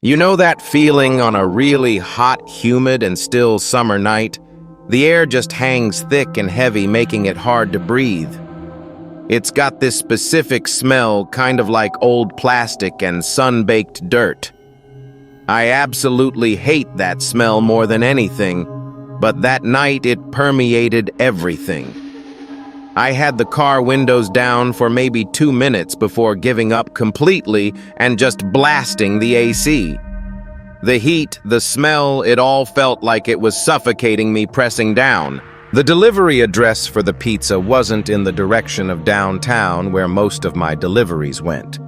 You know that feeling on a really hot, humid, and still summer night? The air just hangs thick and heavy, making it hard to breathe. It's got this specific smell, kind of like old plastic and sun-baked dirt. I absolutely hate that smell more than anything, but that night it permeated everything. I had the car windows down for maybe 2 minutes before giving up completely and just blasting the AC. The heat, the smell, it all felt like it was suffocating me pressing down. The delivery address for the pizza wasn't in the direction of downtown where most of my deliveries went.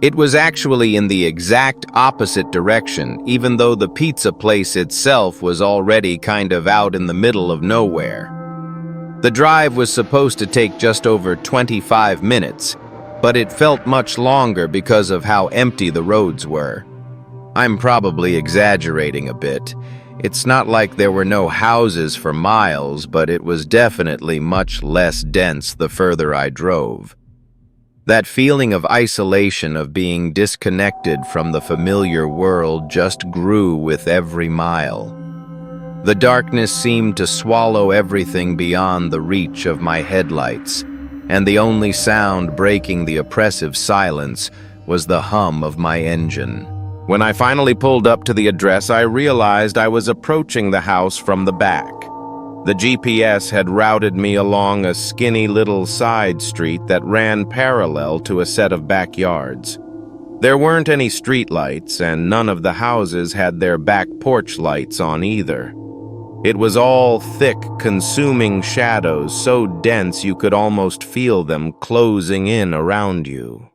It was actually in the exact opposite direction, even though the pizza place itself was already kind of out in the middle of nowhere. The drive was supposed to take just over 25 minutes, but it felt much longer because of how empty the roads were. I'm probably exaggerating a bit. It's not like there were no houses for miles, but it was definitely much less dense the further I drove. That feeling of isolation, of being disconnected from the familiar world, just grew with every mile. The darkness seemed to swallow everything beyond the reach of my headlights, and the only sound breaking the oppressive silence was the hum of my engine. When I finally pulled up to the address, I realized I was approaching the house from the back. The GPS had routed me along a skinny little side street that ran parallel to a set of backyards. There weren't any streetlights, and none of the houses had their back porch lights on either. It was all thick, consuming shadows, so dense you could almost feel them closing in around you.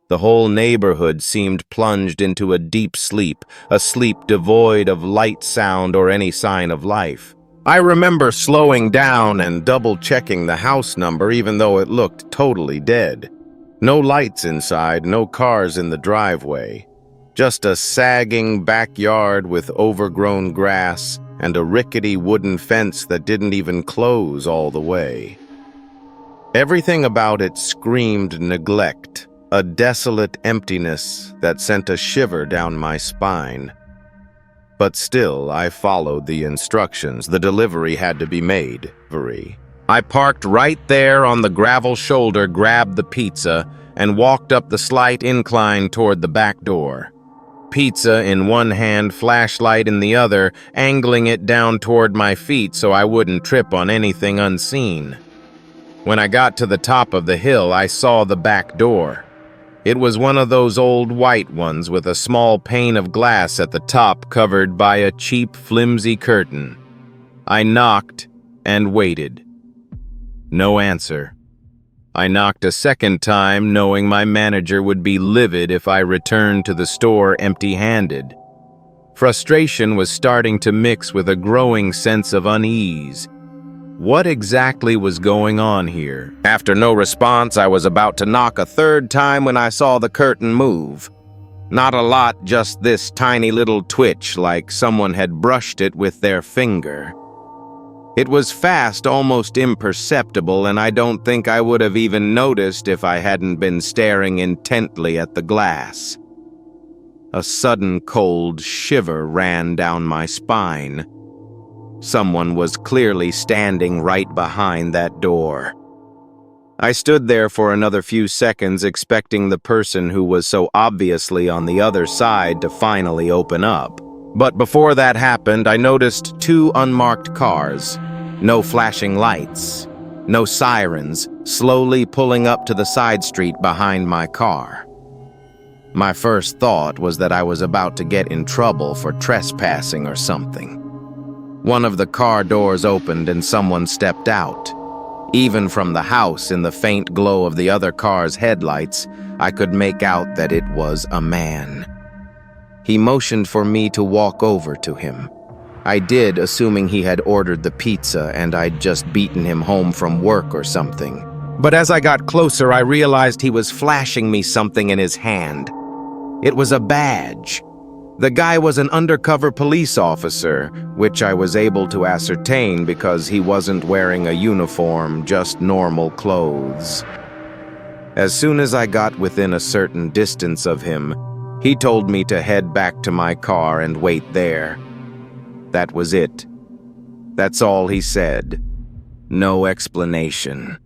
The whole neighborhood seemed plunged into a deep sleep, a sleep devoid of light, sound, or any sign of life. I remember slowing down and double-checking the house number even though it looked totally dead. No lights inside, no cars in the driveway. Just a sagging backyard with overgrown grass and a rickety wooden fence that didn't even close all the way. Everything about it screamed neglect, a desolate emptiness that sent a shiver down my spine. But still, I followed the instructions. The delivery had to be made. I parked right there on the gravel shoulder, grabbed the pizza, and walked up the slight incline toward the back door. Pizza in one hand, flashlight in the other, angling it down toward my feet so I wouldn't trip on anything unseen. When I got to the top of the hill, I saw the back door. It was one of those old white ones with a small pane of glass at the top covered by a cheap, flimsy curtain. I knocked and waited. No answer. I knocked a second time, knowing my manager would be livid if I returned to the store empty-handed. Frustration was starting to mix with a growing sense of unease. What exactly was going on here? After no response, I was about to knock a third time when I saw the curtain move. Not a lot, just this tiny little twitch, like someone had brushed it with their finger. It was fast, almost imperceptible, and I don't think I would have even noticed if I hadn't been staring intently at the glass. A sudden cold shiver ran down my spine. Someone was clearly standing right behind that door. I stood there for another few seconds, expecting the person who was so obviously on the other side to finally open up. But before that happened, I noticed 2 unmarked cars. No flashing lights, no sirens, slowly pulling up to the side street behind my car. My first thought was that I was about to get in trouble for trespassing or something. One of the car doors opened and someone stepped out. Even from the house, in the faint glow of the other car's headlights, I could make out that it was a man. He motioned for me to walk over to him. I did, assuming he had ordered the pizza and I'd just beaten him home from work or something. But as I got closer, I realized he was flashing me something in his hand. It was a badge. The guy was an undercover police officer, which I was able to ascertain because he wasn't wearing a uniform, just normal clothes. As soon as I got within a certain distance of him, He told me to head back to my car and wait there. That was it. That's all he said. No explanation.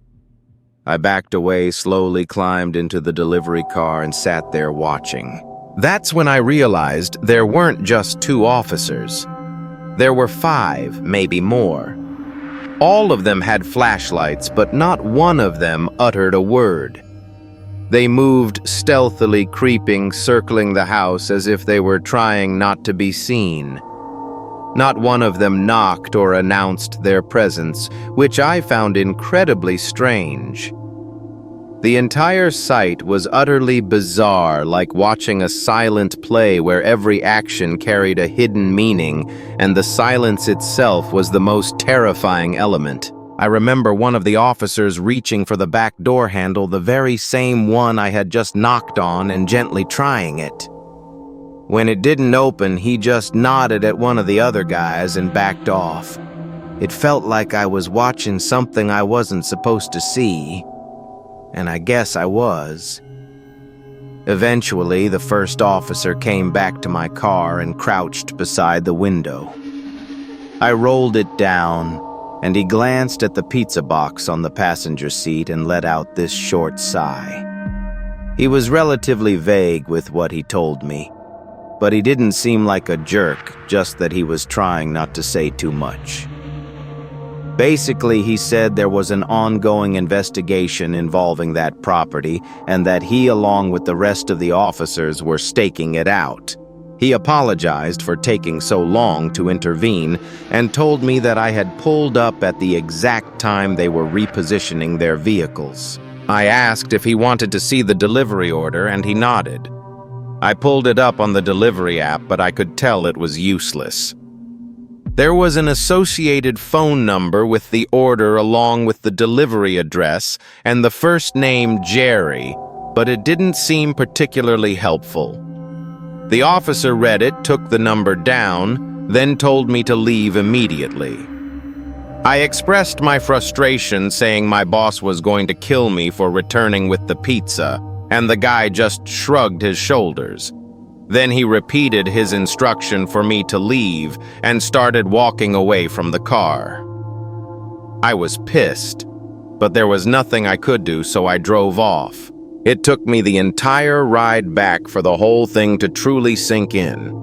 I backed away, slowly climbed into the delivery car and sat there watching. That's when I realized there weren't just 2 officers. There were 5, maybe more. All of them had flashlights, but not one of them uttered a word. They moved stealthily, creeping, circling the house as if they were trying not to be seen. Not one of them knocked or announced their presence, which I found incredibly strange. The entire sight was utterly bizarre, like watching a silent play where every action carried a hidden meaning, and the silence itself was the most terrifying element. I remember one of the officers reaching for the back door handle, the very same one I had just knocked on, and gently trying it. When it didn't open, he just nodded at one of the other guys and backed off. It felt like I was watching something I wasn't supposed to see, and I guess I was. Eventually, the first officer came back to my car and crouched beside the window. I rolled it down, and he glanced at the pizza box on the passenger seat and let out this short sigh. He was relatively vague with what he told me, but he didn't seem like a jerk, just that he was trying not to say too much. Basically, he said there was an ongoing investigation involving that property and that he, along with the rest of the officers, were staking it out. He apologized for taking so long to intervene and told me that I had pulled up at the exact time they were repositioning their vehicles. I asked if he wanted to see the delivery order, and he nodded. I pulled it up on the delivery app, but I could tell it was useless. There was an associated phone number with the order along with the delivery address and the first name Jerry, but it didn't seem particularly helpful. The officer read it, took the number down, then told me to leave immediately. I expressed my frustration, saying my boss was going to kill me for returning with the pizza, and the guy just shrugged his shoulders. Then he repeated his instruction for me to leave and started walking away from the car. I was pissed, but there was nothing I could do, so I drove off. It took me the entire ride back for the whole thing to truly sink in.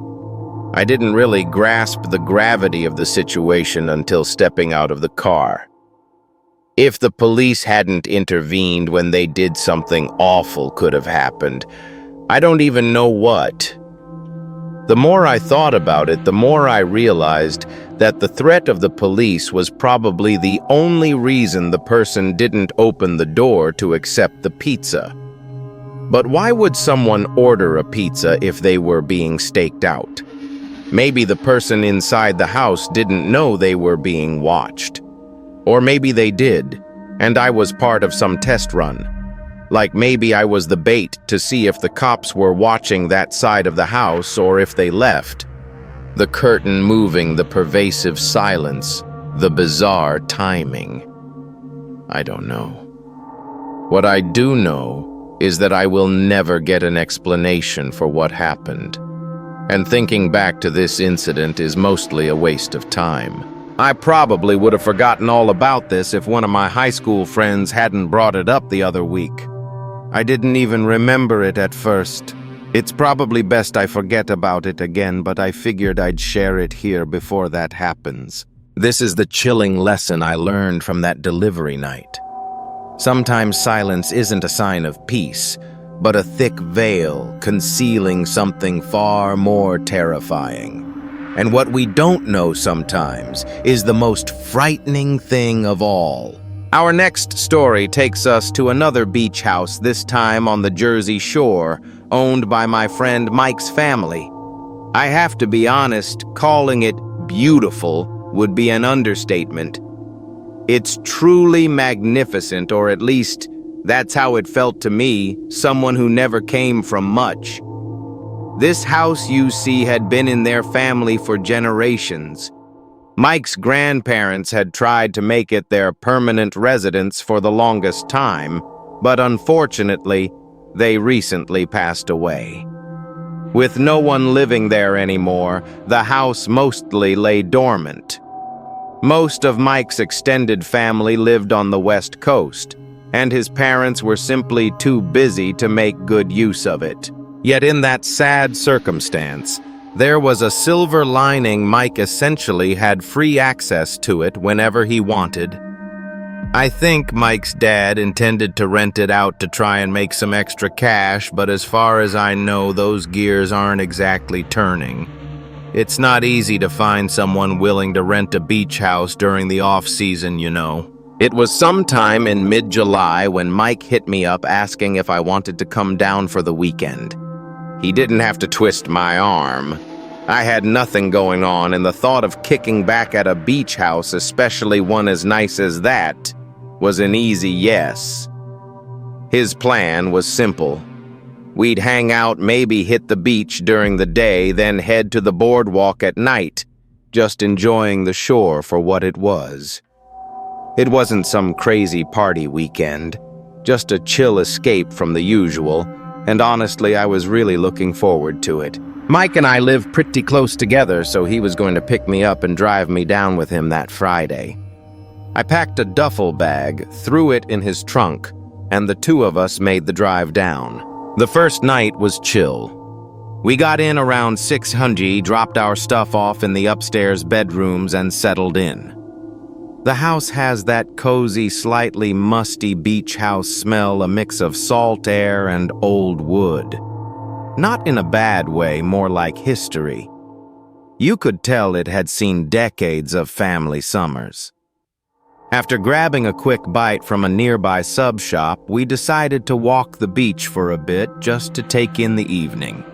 I didn't really grasp the gravity of the situation until stepping out of the car. If the police hadn't intervened when they did, something awful could have happened. I don't even know what. The more I thought about it, the more I realized that the threat of the police was probably the only reason the person didn't open the door to accept the pizza. But why would someone order a pizza if they were being staked out? Maybe the person inside the house didn't know they were being watched. Or maybe they did, and I was part of some test run. Like maybe I was the bait to see if the cops were watching that side of the house or if they left. The curtain moving, the pervasive silence, the bizarre timing. I don't know. What I do know is that I will never get an explanation for what happened. And thinking back to this incident is mostly a waste of time. I probably would have forgotten all about this if one of my high school friends hadn't brought it up the other week. I didn't even remember it at first. It's probably best I forget about it again, but I figured I'd share it here before that happens. This is the chilling lesson I learned from that delivery night. Sometimes silence isn't a sign of peace, but a thick veil concealing something far more terrifying. And what we don't know sometimes is the most frightening thing of all. Our next story takes us to another beach house, this time on the Jersey Shore, owned by my friend Mike's family. I have to be honest, calling it beautiful would be an understatement. It's truly magnificent, or at least that's how it felt to me, someone who never came from much. This house you see had been in their family for generations. Mike's grandparents had tried to make it their permanent residence for the longest time, but unfortunately, they recently passed away. With no one living there anymore, the house mostly lay dormant. Most of Mike's extended family lived on the West Coast, and his parents were simply too busy to make good use of it. Yet in that sad circumstance, there was a silver lining. Mike essentially had free access to it whenever he wanted. I think Mike's dad intended to rent it out to try and make some extra cash, but as far as I know, those gears aren't exactly turning. It's not easy to find someone willing to rent a beach house during the off-season, you know. It was sometime in mid-July when Mike hit me up asking if I wanted to come down for the weekend. He didn't have to twist my arm. I had nothing going on, and the thought of kicking back at a beach house, especially one as nice as that, was an easy yes. His plan was simple. We'd hang out, maybe hit the beach during the day, then head to the boardwalk at night, just enjoying the shore for what it was. It wasn't some crazy party weekend, just a chill escape from the usual, and honestly, I was really looking forward to it. Mike and I live pretty close together, so he was going to pick me up and drive me down with him that Friday. I packed a duffel bag, threw it in his trunk, and the two of us made the drive down. The first night was chill. We got in around 600, dropped our stuff off in the upstairs bedrooms, and settled in. The house has that cozy, slightly musty beach house smell, a mix of salt air and old wood. Not in a bad way, more like history. You could tell it had seen decades of family summers. After grabbing a quick bite from a nearby sub shop, we decided to walk the beach for a bit just to take in the evening.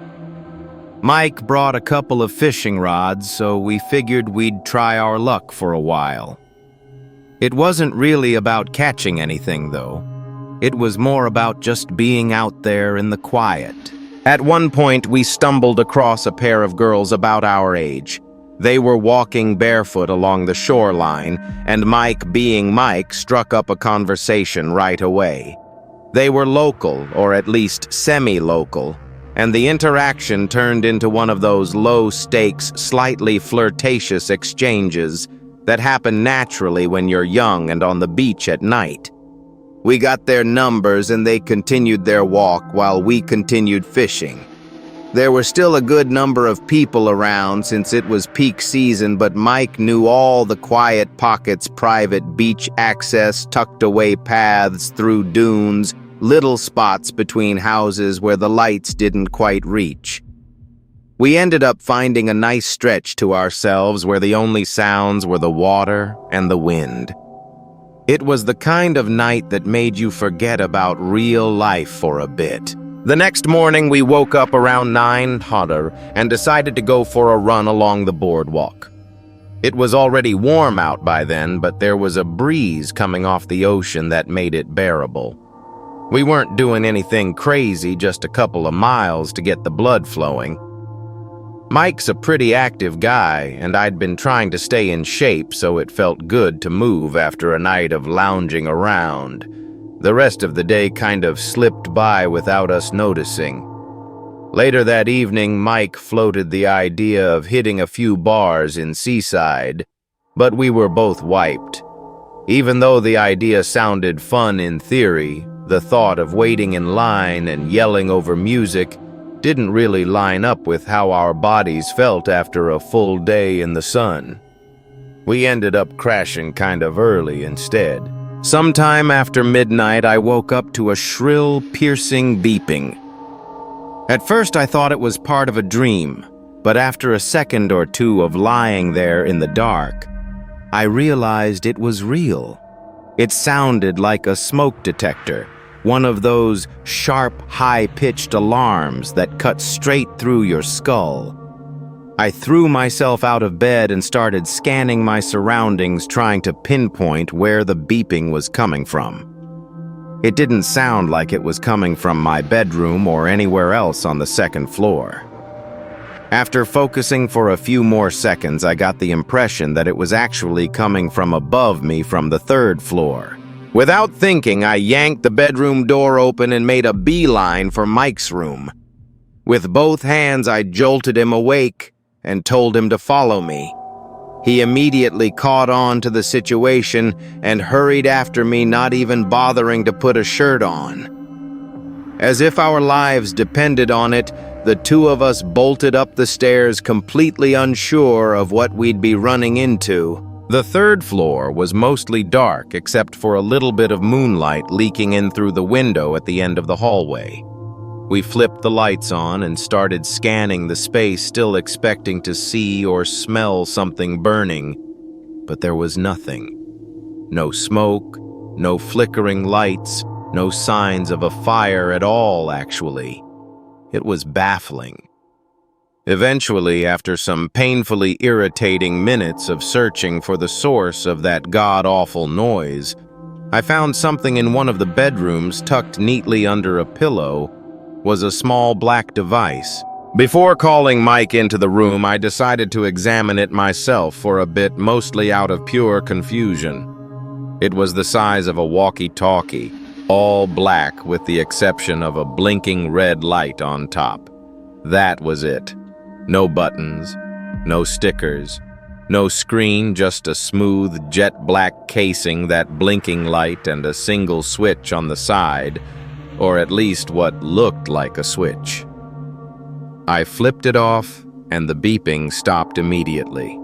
Mike brought a couple of fishing rods, so we figured we'd try our luck for a while. It wasn't really about catching anything, though. It was more about just being out there in the quiet. At one point, we stumbled across a pair of girls about our age. They were walking barefoot along the shoreline, and Mike, being Mike, struck up a conversation right away. They were local, or at least semi-local, and the interaction turned into one of those low-stakes, slightly flirtatious exchanges that happen naturally when you're young and on the beach at night. We got their numbers and they continued their walk while we continued fishing. There were still a good number of people around since it was peak season, but Mike knew all the quiet pockets, private beach access, tucked away paths through dunes, little spots between houses where the lights didn't quite reach. We ended up finding a nice stretch to ourselves where the only sounds were the water and the wind. It was the kind of night that made you forget about real life for a bit. The next morning, we woke up around 9:00 and decided to go for a run along the boardwalk. It was already warm out by then, but there was a breeze coming off the ocean that made it bearable. We weren't doing anything crazy, just a couple of miles to get the blood flowing. Mike's a pretty active guy, and I'd been trying to stay in shape, so it felt good to move after a night of lounging around. The rest of the day kind of slipped by without us noticing. Later that evening, Mike floated the idea of hitting a few bars in Seaside, but we were both wiped. Even though the idea sounded fun in theory, the thought of waiting in line and yelling over music didn't really line up with how our bodies felt after a full day in the sun. We ended up crashing kind of early instead. Sometime after midnight, I woke up to a shrill, piercing beeping. At first, I thought it was part of a dream, but after a second or two of lying there in the dark, I realized it was real. It sounded like a smoke detector, one of those sharp, high-pitched alarms that cut straight through your skull. I threw myself out of bed and started scanning my surroundings, trying to pinpoint where the beeping was coming from. It didn't sound like it was coming from my bedroom or anywhere else on the second floor. After focusing for a few more seconds, I got the impression that it was actually coming from above me from the third floor. Without thinking, I yanked the bedroom door open and made a beeline for Mike's room. With both hands, I jolted him awake and told him to follow me. He immediately caught on to the situation and hurried after me, not even bothering to put a shirt on. As if our lives depended on it, the two of us bolted up the stairs, completely unsure of what we'd be running into. The third floor was mostly dark, except for a little bit of moonlight leaking in through the window at the end of the hallway. We flipped the lights on and started scanning the space, still expecting to see or smell something burning, but there was nothing. No smoke, no flickering lights, no signs of a fire at all, actually. It was baffling. Eventually, after some painfully irritating minutes of searching for the source of that god-awful noise, I found something in one of the bedrooms tucked neatly under a pillow was a small black device. Before calling Mike into the room, I decided to examine it myself for a bit, mostly out of pure confusion. It was the size of a walkie-talkie, all black with the exception of a blinking red light on top. That was it. No buttons, no stickers, no screen, just a smooth jet black casing, that blinking light, and a single switch on the side, or at least what looked like a switch. I flipped it off, and the beeping stopped immediately.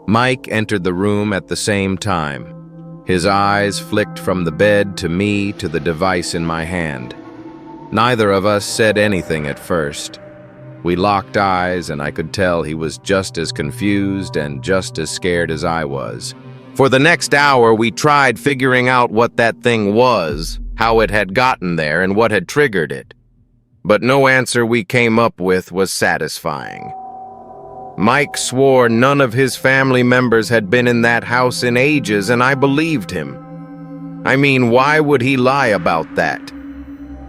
Mike entered the room at the same time. His eyes flicked from the bed to me to the device in my hand. Neither of us said anything at first. We locked eyes, and I could tell he was just as confused and just as scared as I was. For the next hour, we tried figuring out what that thing was, how it had gotten there, and what had triggered it. But no answer we came up with was satisfying. Mike swore none of his family members had been in that house in ages, and I believed him. I mean, why would he lie about that?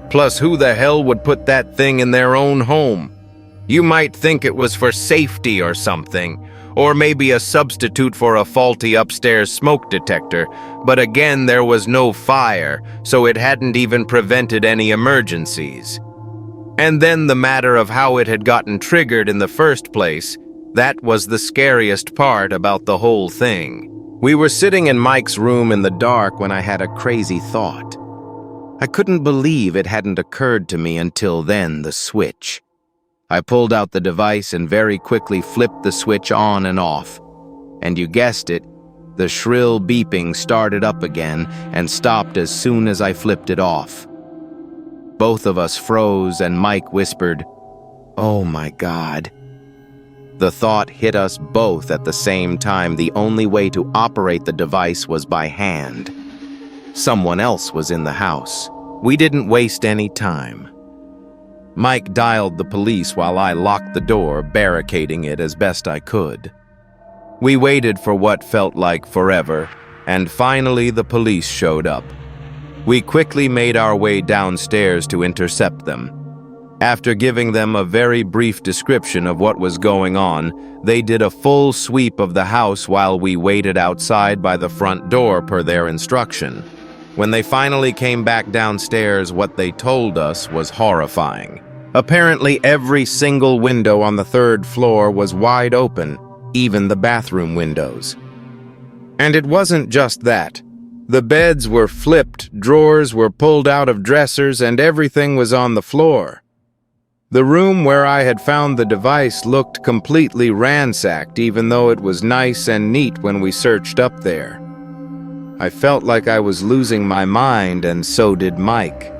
Plus, who the hell would put that thing in their own home? You might think it was for safety or something, or maybe a substitute for a faulty upstairs smoke detector, but again, there was no fire, so it hadn't even prevented any emergencies. And then the matter of how it had gotten triggered in the first place, that was the scariest part about the whole thing. We were sitting in Mike's room in the dark when I had a crazy thought. I couldn't believe it hadn't occurred to me until then, the switch. I pulled out the device and very quickly flipped the switch on and off. And you guessed it, the shrill beeping started up again and stopped as soon as I flipped it off. Both of us froze and Mike whispered, "Oh my God." The thought hit us both at the same time. The only way to operate the device was by hand. Someone else was in the house. We didn't waste any time. Mike dialed the police while I locked the door, barricading it as best I could. We waited for what felt like forever, and finally the police showed up. We quickly made our way downstairs to intercept them. After giving them a very brief description of what was going on, they did a full sweep of the house while we waited outside by the front door per their instruction. When they finally came back downstairs, what they told us was horrifying. Apparently, every single window on the third floor was wide open, even the bathroom windows. And it wasn't just that. The beds were flipped, drawers were pulled out of dressers, and everything was on the floor. The room where I had found the device looked completely ransacked, even though it was nice and neat when we searched up there. I felt like I was losing my mind, and so did Mike.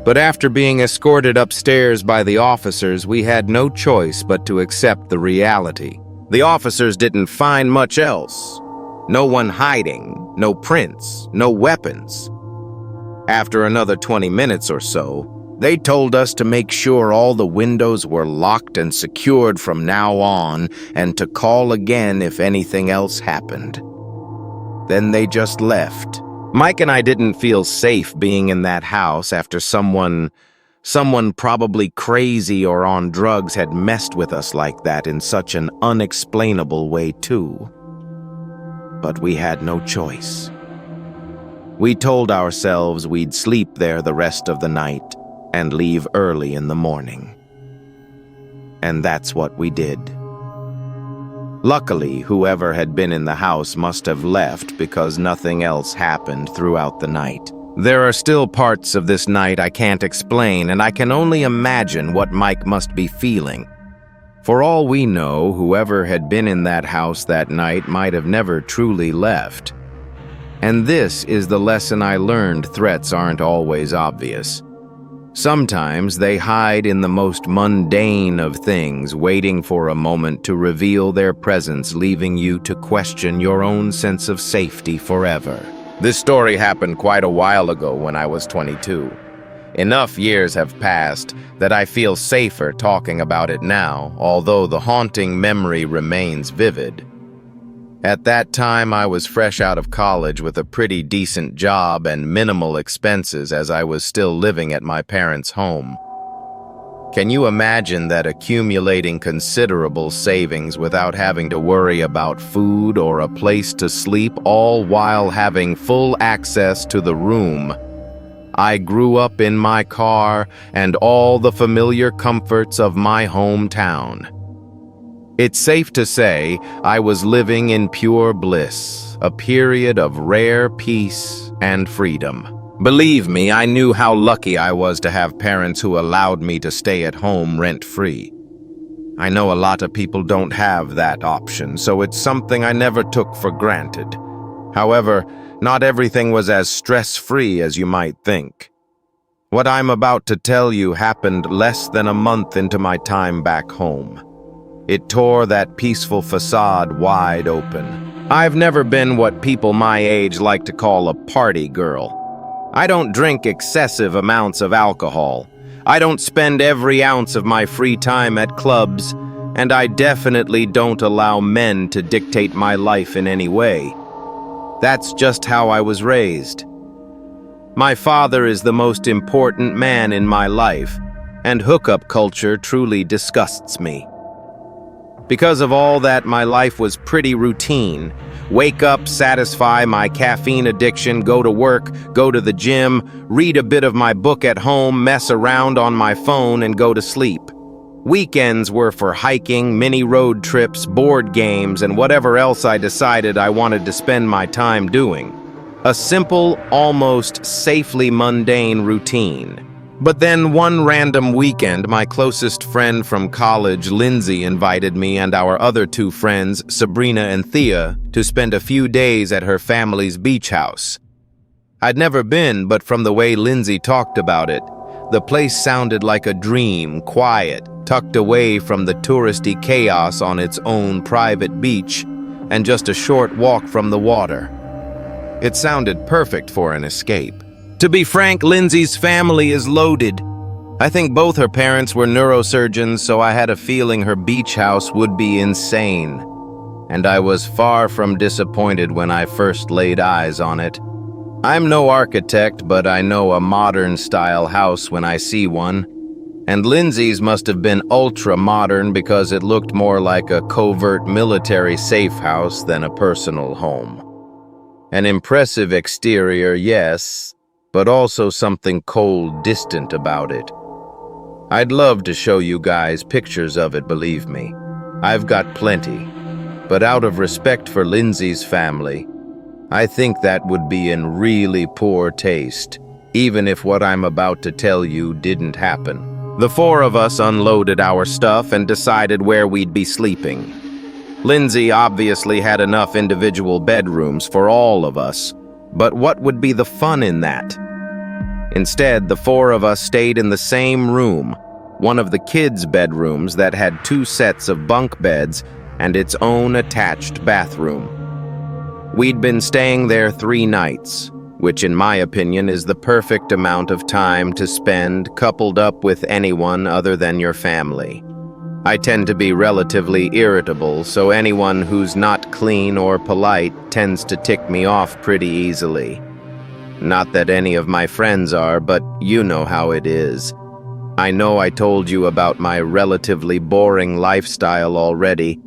But after being escorted upstairs by the officers, we had no choice but to accept the reality. The officers didn't find much else. No one hiding, no prints, no weapons. After another 20 minutes or so, they told us to make sure all the windows were locked and secured from now on, and to call again if anything else happened. Then they just left. Mike and I didn't feel safe being in that house after someone probably crazy or on drugs had messed with us like that in such an unexplainable way too. But we had no choice. We told ourselves we'd sleep there the rest of the night and leave early in the morning. And that's what we did. Luckily, whoever had been in the house must have left because nothing else happened throughout the night. There are still parts of this night I can't explain, and I can only imagine what Mike must be feeling. For all we know, whoever had been in that house that night might have never truly left. And this is the lesson I learned: threats aren't always obvious. Sometimes they hide in the most mundane of things, waiting for a moment to reveal their presence, leaving you to question your own sense of safety forever. This story happened quite a while ago when I was 22. Enough years have passed that I feel safer talking about it now, although the haunting memory remains vivid. At that time, I was fresh out of college with a pretty decent job and minimal expenses, as I was still living at my parents' home. Can you imagine that, accumulating considerable savings without having to worry about food or a place to sleep, all while having full access to the room? I grew up in my car and all the familiar comforts of my hometown. It's safe to say I was living in pure bliss, a period of rare peace and freedom. Believe me, I knew how lucky I was to have parents who allowed me to stay at home rent-free. I know a lot of people don't have that option, so it's something I never took for granted. However, not everything was as stress-free as you might think. What I'm about to tell you happened less than a month into my time back home. It tore that peaceful facade wide open. I've never been what people my age like to call a party girl. I don't drink excessive amounts of alcohol. I don't spend every ounce of my free time at clubs, and I definitely don't allow men to dictate my life in any way. That's just how I was raised. My father is the most important man in my life, and hookup culture truly disgusts me. Because of all that, my life was pretty routine. Wake up, satisfy my caffeine addiction, go to work, go to the gym, read a bit of my book at home, mess around on my phone, and go to sleep. Weekends were for hiking, mini road trips, board games, and whatever else I decided I wanted to spend my time doing. A simple, almost safely mundane routine. But then one random weekend, my closest friend from college, Lindsay, invited me and our other two friends, Sabrina and Thea, to spend a few days at her family's beach house. I'd never been, but from the way Lindsay talked about it, the place sounded like a dream, quiet, tucked away from the touristy chaos on its own private beach, and just a short walk from the water. It sounded perfect for an escape. To be frank, Lindsay's family is loaded. I think both her parents were neurosurgeons, so I had a feeling her beach house would be insane. And I was far from disappointed when I first laid eyes on it. I'm no architect, but I know a modern-style house when I see one. And Lindsay's must have been ultra-modern because it looked more like a covert military safe house than a personal home. An impressive exterior, yes, but also something cold, distant about it. I'd love to show you guys pictures of it, believe me. I've got plenty. But out of respect for Lindsay's family, I think that would be in really poor taste, even if what I'm about to tell you didn't happen. The four of us unloaded our stuff and decided where we'd be sleeping. Lindsay obviously had enough individual bedrooms for all of us, but what would be the fun in that? Instead, the four of us stayed in the same room, one of the kids' bedrooms that had 2 sets of bunk beds and its own attached bathroom. We'd been staying there 3 nights, which in my opinion is the perfect amount of time to spend coupled up with anyone other than your family. I tend to be relatively irritable, so anyone who's not clean or polite tends to tick me off pretty easily. Not that any of my friends are, but you know how it is. I know I told you about my relatively boring lifestyle already,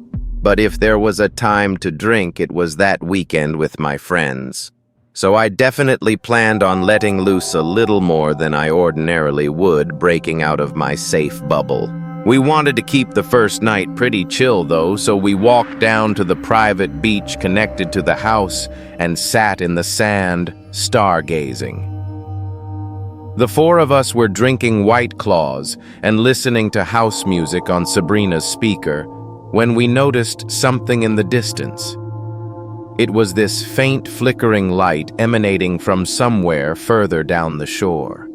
but if there was a time to drink, it was that weekend with my friends. So I definitely planned on letting loose a little more than I ordinarily would, breaking out of my safe bubble. We wanted to keep the first night pretty chill though, so we walked down to the private beach connected to the house and sat in the sand, stargazing. The four of us were drinking White Claws and listening to house music on Sabrina's speaker when we noticed something in the distance. It was this faint flickering light emanating from somewhere further down the shore.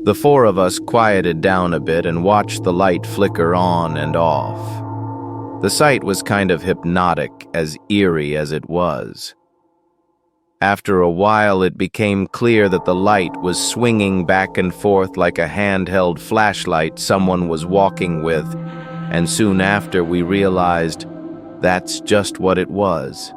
The four of us quieted down a bit and watched the light flicker on and off. The sight was kind of hypnotic, as eerie as it was. After a while, it became clear that the light was swinging back and forth like a handheld flashlight someone was walking with, and soon after we realized that's just what it was.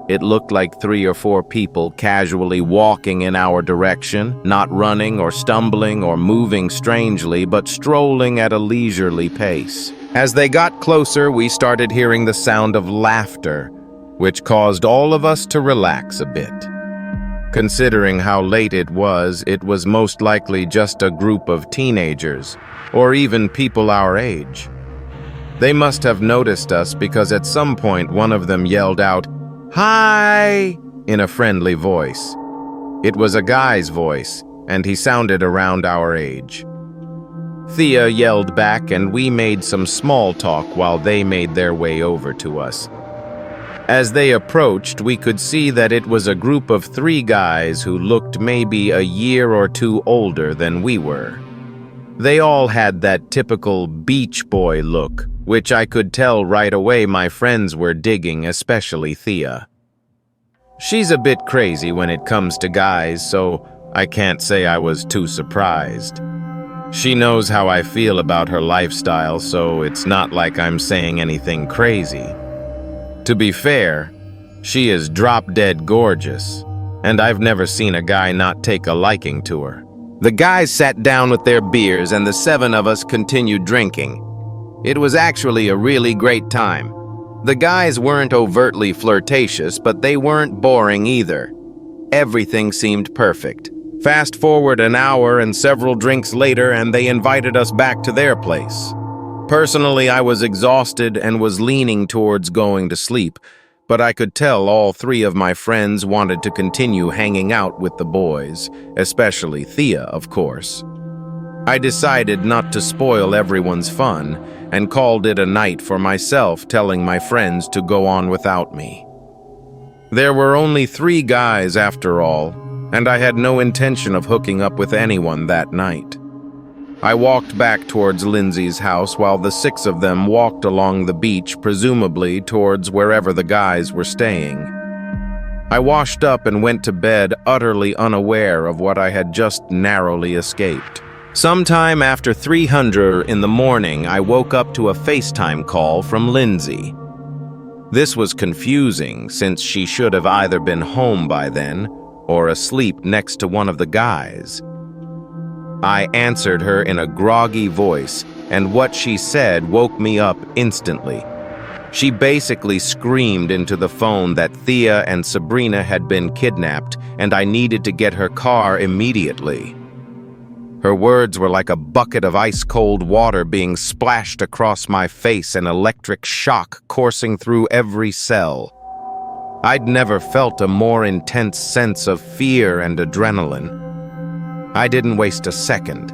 It looked like 3 or 4 people casually walking in our direction, not running or stumbling or moving strangely, but strolling at a leisurely pace. As they got closer, we started hearing the sound of laughter, which caused all of us to relax a bit. Considering how late it was most likely just a group of teenagers, or even people our age. They must have noticed us because at some point one of them yelled out, "Hi!" in a friendly voice. It was a guy's voice, and he sounded around our age. Thea yelled back, and we made some small talk while they made their way over to us. As they approached, we could see that it was a group of 3 guys who looked maybe a year or 2 older than we were. They all had that typical beach boy look, which I could tell right away my friends were digging, especially Thea. She's a bit crazy when it comes to guys, so I can't say I was too surprised. She knows how I feel about her lifestyle, so it's not like I'm saying anything crazy. To be fair, she is drop-dead gorgeous, and I've never seen a guy not take a liking to her. The guys sat down with their beers, and the 7 of us continued drinking. It was actually a really great time. The guys weren't overtly flirtatious, but they weren't boring either. Everything seemed perfect. Fast forward an hour and several drinks later, and they invited us back to their place. Personally, I was exhausted and was leaning towards going to sleep, but I could tell all 3 of my friends wanted to continue hanging out with the boys, especially Thea, of course. I decided not to spoil everyone's fun and called it a night for myself, telling my friends to go on without me. There were only 3 guys after all, and I had no intention of hooking up with anyone that night. I walked back towards Lindsay's house while the 6 of them walked along the beach, presumably towards wherever the guys were staying. I washed up and went to bed utterly unaware of what I had just narrowly escaped. Sometime after 300 in the morning, I woke up to a FaceTime call from Lindsay. This was confusing since she should have either been home by then or asleep next to one of the guys. I answered her in a groggy voice, and what she said woke me up instantly. She basically screamed into the phone that Thea and Sabrina had been kidnapped, and I needed to get her car immediately. Her words were like a bucket of ice-cold water being splashed across my face, an electric shock coursing through every cell. I'd never felt a more intense sense of fear and adrenaline. I didn't waste a second.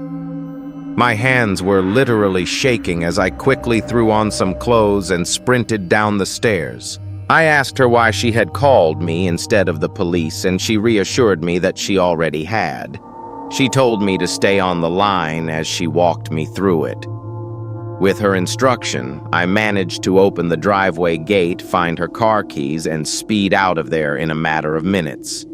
My hands were literally shaking as I quickly threw on some clothes and sprinted down the stairs. I asked her why she had called me instead of the police, and she reassured me that she already had. She told me to stay on the line as she walked me through it. With her instruction, I managed to open the driveway gate, find her car keys, and speed out of there in a matter of minutes.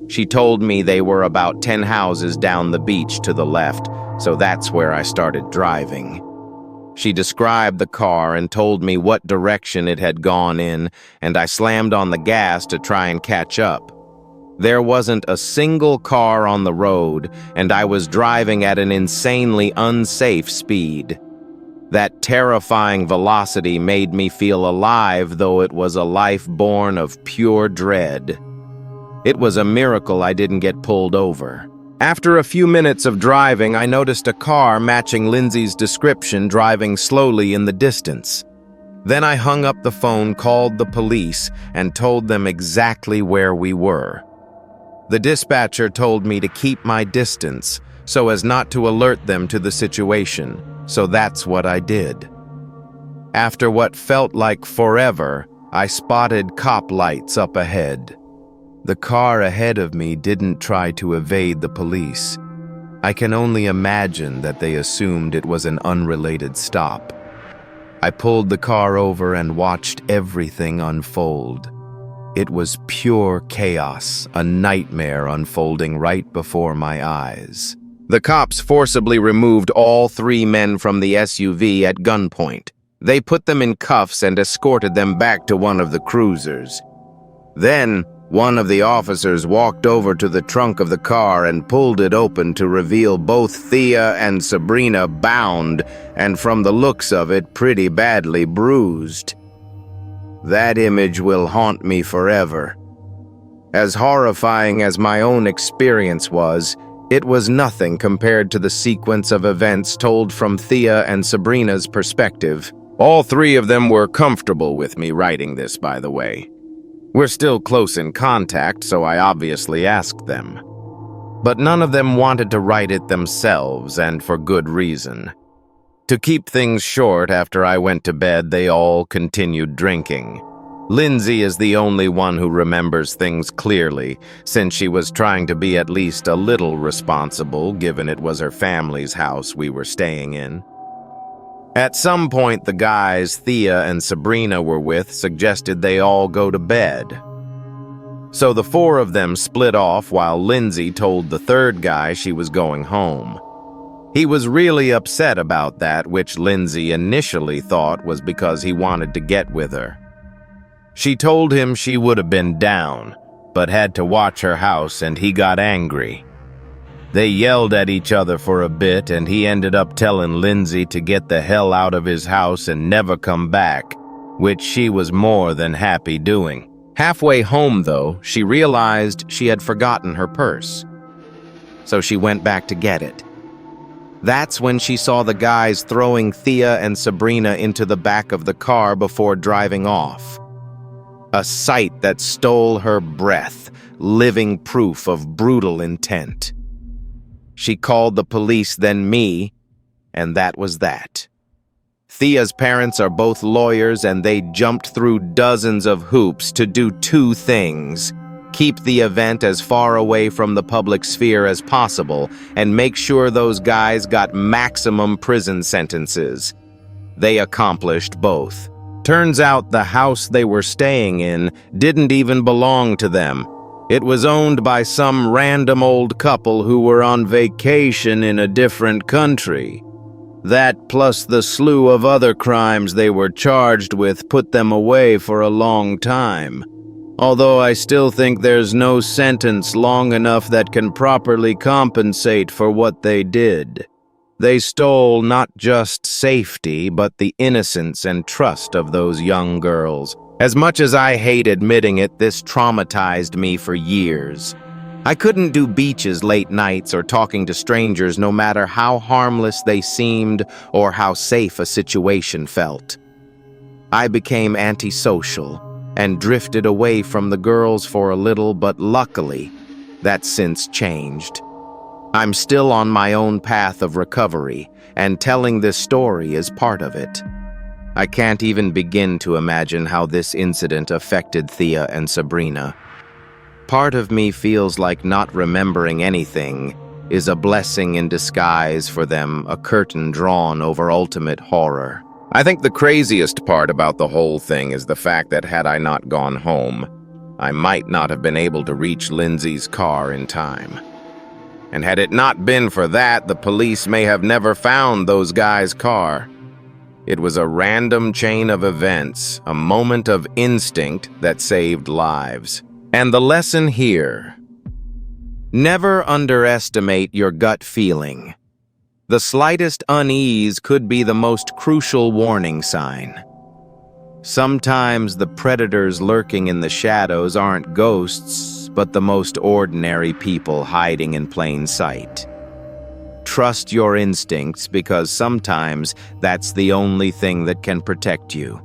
She told me they were about 10 houses down the beach to the left, so that's where I started driving. She described the car and told me what direction it had gone in, and I slammed on the gas to try and catch up. There wasn't a single car on the road, and I was driving at an insanely unsafe speed. That terrifying velocity made me feel alive, though it was a life born of pure dread. It was a miracle I didn't get pulled over. After a few minutes of driving, I noticed a car matching Lindsay's description driving slowly in the distance. Then I hung up the phone, called the police, and told them exactly where we were. The dispatcher told me to keep my distance so as not to alert them to the situation, so that's what I did. After what felt like forever, I spotted cop lights up ahead. The car ahead of me didn't try to evade the police. I can only imagine that they assumed it was an unrelated stop. I pulled the car over and watched everything unfold. It was pure chaos, a nightmare unfolding right before my eyes. The cops forcibly removed all 3 men from the SUV at gunpoint. They put them in cuffs and escorted them back to one of the cruisers. Then, one of the officers walked over to the trunk of the car and pulled it open to reveal both Thea and Sabrina bound, and from the looks of it, pretty badly bruised. That image will haunt me forever. As horrifying as my own experience was, it was nothing compared to the sequence of events told from Thea and Sabrina's perspective. All 3 of them were comfortable with me writing this, by the way. We're still close in contact, so I obviously asked them. But none of them wanted to write it themselves, and for good reason. To keep things short, after I went to bed, they all continued drinking. Lindsay is the only one who remembers things clearly, since she was trying to be at least a little responsible, given it was her family's house we were staying in. At some point, the guys Thea and Sabrina were with suggested they all go to bed. So the 4 of them split off while Lindsay told the 3rd guy she was going home. He was really upset about that, which Lindsay initially thought was because he wanted to get with her. She told him she would have been down, but had to watch her house, and he got angry. They yelled at each other for a bit, and he ended up telling Lindsay to get the hell out of his house and never come back, which she was more than happy doing. Halfway home, though, she realized she had forgotten her purse. So she went back to get it. That's when she saw the guys throwing Thea and Sabrina into the back of the car before driving off. A sight that stole her breath, living proof of brutal intent. She called the police, then me, and that was that. Thea's parents are both lawyers, and they jumped through dozens of hoops to do 2 things: keep the event as far away from the public sphere as possible, and make sure those guys got maximum prison sentences. They accomplished both. Turns out the house they were staying in didn't even belong to them. It was owned by some random old couple who were on vacation in a different country. That, plus the slew of other crimes they were charged with, put them away for a long time. Although I still think there's no sentence long enough that can properly compensate for what they did. They stole not just safety, but the innocence and trust of those young girls. As much as I hate admitting it, this traumatized me for years. I couldn't do beaches late nights or talking to strangers, no matter how harmless they seemed or how safe a situation felt. I became antisocial and drifted away from the girls for a little, but luckily, that's since changed. I'm still on my own path of recovery, and telling this story is part of it. I can't even begin to imagine how this incident affected Thea and Sabrina. Part of me feels like not remembering anything is a blessing in disguise for them, a curtain drawn over ultimate horror. I think the craziest part about the whole thing is the fact that had I not gone home, I might not have been able to reach Lindsay's car in time. And had it not been for that, the police may have never found those guys' car. It was a random chain of events, a moment of instinct that saved lives. And the lesson here: never underestimate your gut feeling. The slightest unease could be the most crucial warning sign. Sometimes the predators lurking in the shadows aren't ghosts, but the most ordinary people hiding in plain sight. Trust your instincts because sometimes that's the only thing that can protect you.